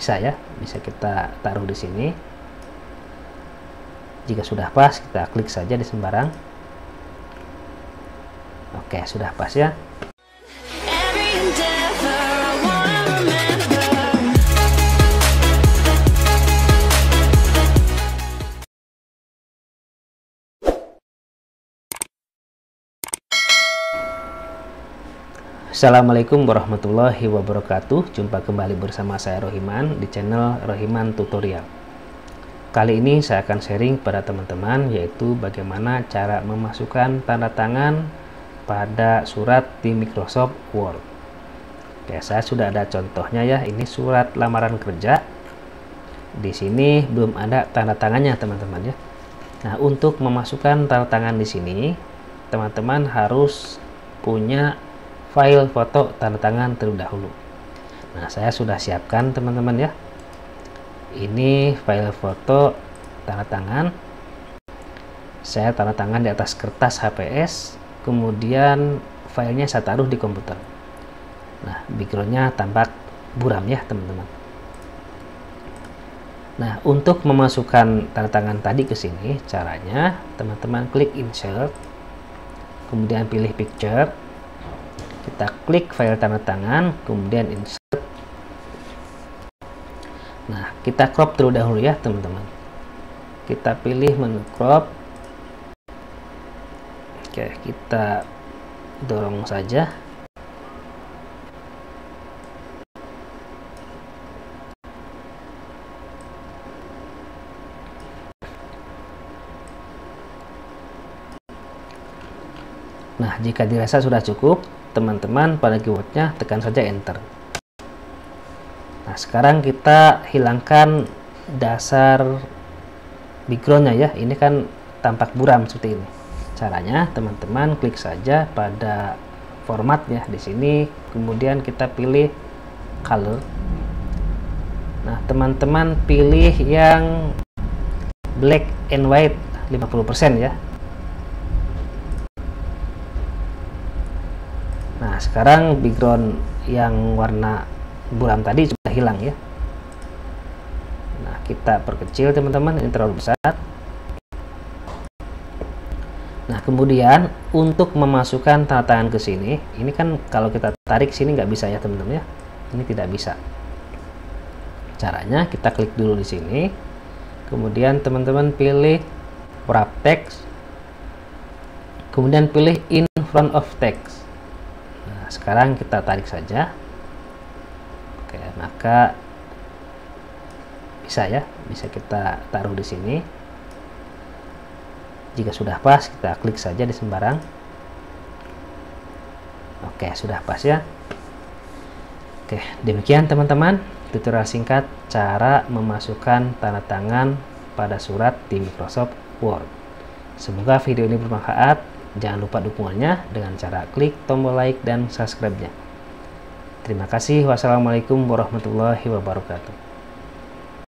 bisa ya, bisa kita taruh di sini. Jika sudah pas, kita klik saja di sembarang. Oke, sudah pas ya. Assalamualaikum warahmatullahi wabarakatuh. Jumpa kembali bersama saya Rohiman di channel Rohiman Tutorial. Kali ini saya akan sharing pada teman-teman yaitu bagaimana cara memasukkan tanda tangan pada surat di Microsoft Word. Oke, saya sudah ada contohnya ya. Ini surat lamaran kerja. Di sini belum ada tanda tangannya teman-teman ya. Nah, untuk memasukkan tanda tangan di sini, teman-teman harus punya file foto tanda tangan terlebih dahulu. Nah, saya sudah siapkan teman-teman ya. Ini file foto tanda tangan. Saya tanda tangan di atas kertas HPS, kemudian filenya saya taruh di komputer. Nah, backgroundnya tampak buram ya teman-teman. Nah, untuk memasukkan tanda tangan tadi ke sini, caranya teman-teman klik insert, kemudian pilih picture. Kita klik file tanda tangan, kemudian insert. Nah, kita crop terlebih dahulu ya teman-teman. Kita pilih menu crop. Oke, kita dorong saja. Nah, jika dirasa sudah cukup, teman-teman pada keyboardnya tekan saja enter. Nah, sekarang kita hilangkan dasar backgroundnya ya. Ini kan tampak buram seperti ini. Caranya teman-teman klik saja pada format ya di sini, kemudian kita pilih color. Nah, teman-teman pilih yang black and white 50% ya. Nah, sekarang background yang warna buram tadi sudah hilang ya. Nah, kita perkecil teman-teman, ini terlalu besar. Nah, kemudian untuk memasukkan tanda tangan ke sini, ini kan kalau kita tarik sini nggak bisa ya teman-teman ya. Ini tidak bisa. Caranya kita klik dulu di sini, kemudian teman-teman pilih wrap text, kemudian pilih in front of text. Sekarang kita tarik saja. Oke, maka bisa ya, bisa kita taruh di sini. Jika sudah pas, kita klik saja di sembarang. Oke, sudah pas ya. Oke, demikian teman-teman tutorial singkat cara memasukkan tanda tangan pada surat di Microsoft Word. Semoga video ini bermanfaat. Jangan lupa dukungannya dengan cara klik tombol like dan subscribe-nya. Terima kasih. Wassalamualaikum warahmatullahi wabarakatuh.